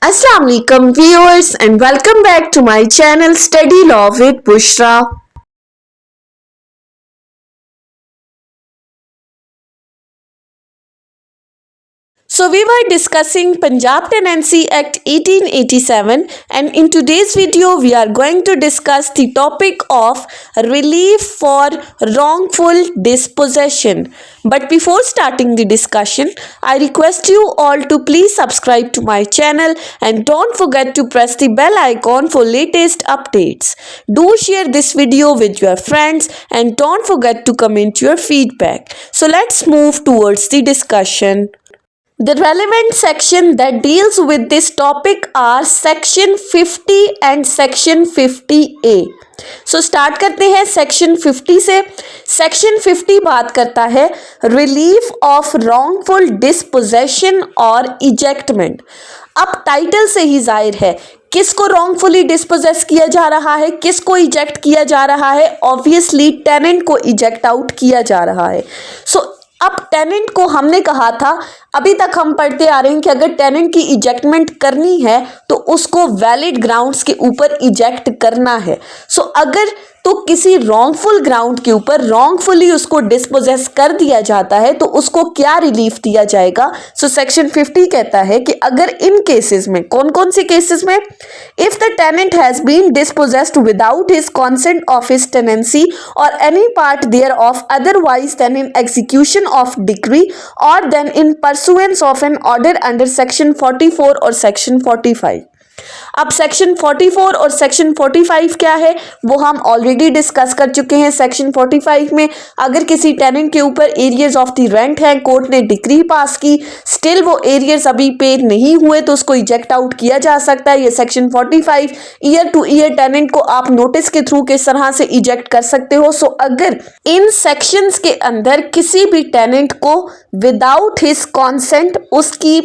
Assalamu alaikum viewers and welcome back to my channel Study Law with Bushra. So we were discussing Punjab Tenancy Act 1887 and in today's video we are going to discuss the topic of relief for wrongful dispossession. But before starting the discussion, I request you all to please subscribe to my channel and don't forget to press the bell icon for latest updates. Do share this video with your friends and don't forget to comment your feedback. So let's move towards the discussion. The relevant section that deals with this topic are section 50 and section 50A. So start करते हैं section 50 से. Section 50 बात करता है relief of wrongful dispossession और ejectment. अब title से ही जाहिर है किसको wrongfully dispossess किया जा रहा है, किसको eject किया जा रहा है. Obviously tenant को eject out किया जा रहा है. So अब टेनेंट को हमने कहा था, अभी तक हम पढ़ते आ रहे हैं कि अगर टेनेंट की इजेक्टमेंट करनी है तो उसको वैलिड ग्राउंड्स के ऊपर इजेक्ट करना है. सो अगर तो किसी रॉन्गफुल ग्राउंड के ऊपर रॉन्गफुली उसको डिस्पोजेस कर दिया जाता है तो उसको क्या रिलीफ दिया जाएगा. सो सेक्शन 50 कहता है कि अगर इन केसेस में, कौन कौन से केसेस में, if the tenant has been dispossessed without his consent of his tenancy or any part thereof otherwise than in execution of decree or then in pursuance of an order under section 44 or section 45. अब section 44 or section 45 क्या है वो हम already discuss कर चुके हैं. Section 45 में अगर किसी टेनेंट के ऊपर एरियर्स ऑफ द रेंट है, कोर्ट ने डिक्री पास की, स्टिल वो एरियर्स अभी पे नहीं हुए तो उसको इजेक्ट आउट किया जा सकता है. ये section 45 year to year tenant को आप नोटिस के थ्रू किस तरह से इजेक्ट कर सकते हो. सो अगर इन सेक्शंस के अंदर किसी भी टेनेंट को विदाउट हिज कॉन्सेंट उसकी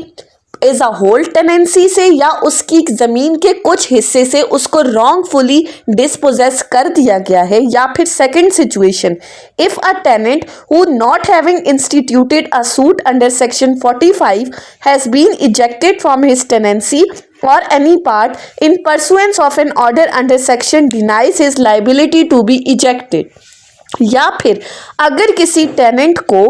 एज अ होल टेनेंसी से या उसकी जमीन के कुछ हिस्से से उसको रॉन्गफुली डिस्पोजेस कर दिया गया है, या फिर second situation, if a tenant who not having instituted a suit under section 45 has been ejected from his tenancy or any part in pursuance of an order under section denies his liability to be ejected. या फिर अगर किसी tenant को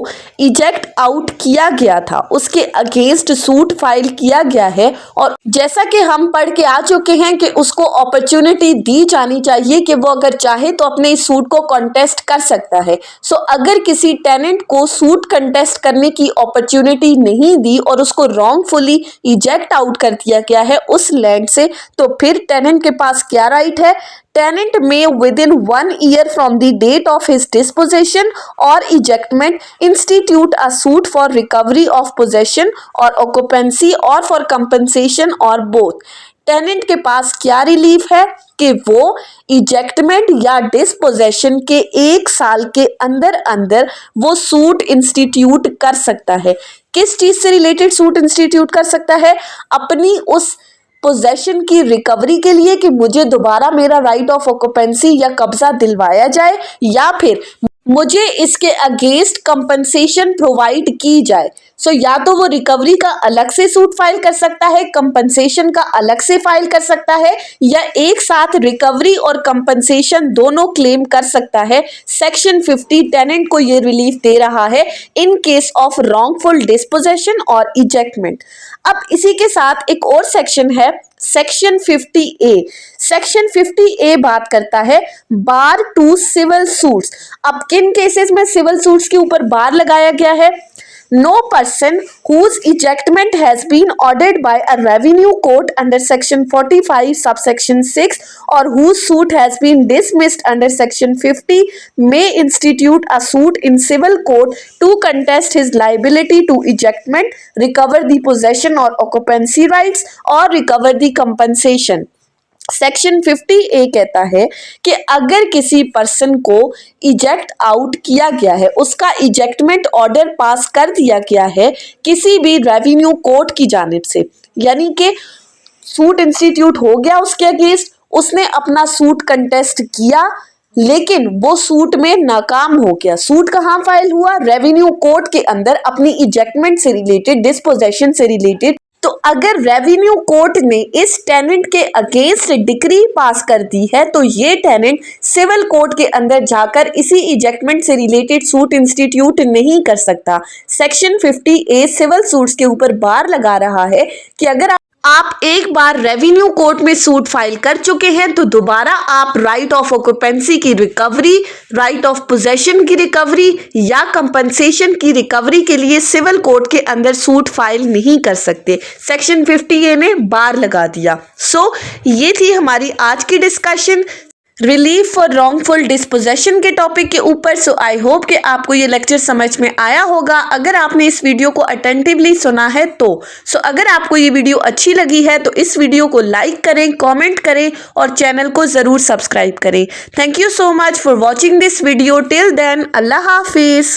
eject out किया गया था, उसके against suit file किया गया है और जैसा कि हम पढ़ के आ चुके हैं कि उसको अपॉर्चुनिटी दी जानी चाहिए कि वो अगर चाहे तो अपने इस सूट को कॉन्टेस्ट कर सकता है. सो अगर किसी टेनेंट को सूट कंटेस्ट करने की अपॉर्चुनिटी नहीं दी और उसको रॉन्गफुली इजेक्ट आउट कर दिया गया है उस लैंड से, तो फिर टेनेंट के पास क्या राइट है. Tenant may within 1 year from the date of his dispossession or ejectment institute a suit for recovery of possession or occupancy or for compensation or both. Tenant के पास क्या रिलीफ है कि वो इजेक्टमेंट या डिस्पोजेशन के 1 साल के अंदर अंदर वो सूट इंस्टीट्यूट कर सकता है. किस चीज से रिलेटेड सूट इंस्टीट्यूट कर सकता है? अपनी उस पोजेशन की रिकवरी के लिए कि मुझे दोबारा मेरा राइट ऑफ ऑक्यूपेंसी या कब्जा दिलवाया जाए, या फिर मुझे इसके अगेंस्ट कंपनसेशन प्रोवाइड की जाए. सो या तो वो रिकवरी का अलग से सूट फाइल कर सकता है, कंपनसेशन का अलग से फाइल कर सकता है, या एक साथ रिकवरी और कंपनसेशन दोनों क्लेम कर सकता है. सेक्शन 50 टेनेंट को ये रिलीफ दे रहा है in case of wrongful disposition और इजेक्टमेंट. अब इसी के साथ एक और सेक्शन है सेक्शन 50A. सेक्शन 50A बात करता है बार टू सिविल सूट्स. अब किन केसेस में सिविल सूट्स के ऊपर बार लगाया गया है? No person whose ejectment has been ordered by a revenue court under section 45 subsection 6 or whose suit has been dismissed under section 50 may institute a suit in civil court to contest his liability to ejectment, recover the possession or occupancy rights or recover the compensation. Section 50A कहता है कि अगर किसी person को eject out किया गया है, उसका इजेक्टमेंट ऑर्डर पास कर दिया गया है किसी भी रेवेन्यू कोर्ट की जानिब से, यानी कि सूट इंस्टीट्यूट हो गया उसके अगेंस्ट, उसने अपना सूट कंटेस्ट किया लेकिन वो सूट में नाकाम हो गया. सूट कहाँ फाइल हुआ? रेवेन्यू कोर्ट के अंदर, अपनी इजेक्टमेंट से रिलेटेड, डिस्पोजेशन से रिलेटेड तो अगर रेवेन्यू कोर्ट ने इस टेनेंट के अगेंस्ट डिक्री पास कर दी है तो ये टेनेंट सिविल कोर्ट के अंदर जाकर इसी इजेक्टमेंट से रिलेटेड सूट इंस्टीट्यूट नहीं कर सकता। सेक्शन 50A सिविल सूट्स के ऊपर बार लगा रहा है कि अगर आप एक बार रेवेन्यू कोर्ट में सूट फाइल कर चुके हैं तो दोबारा आप राइट ऑफ ऑक्यूपेंसी की रिकवरी, राइट ऑफ पोजेशन की रिकवरी या कंपनसेशन की रिकवरी के लिए सिविल कोर्ट के अंदर सूट फाइल नहीं कर सकते। सेक्शन 50A ने बार लगा दिया। ये थी हमारी आज की discussion relief for wrongful disposition के टॉपिक के ऊपर। आई होप कि आपको ये लेक्चर समझ में आया होगा। अगर आपने इस वीडियो को अटेंटिवली सुना है तो अगर आपको ये वीडियो अच्छी लगी है तो इस वीडियो को लाइक करें, कमेंट करें और चैनल को ज़रूर सब्सक्राइब करें। Thank you so much for watching this video. Till then, अल्लाह हाफिज़।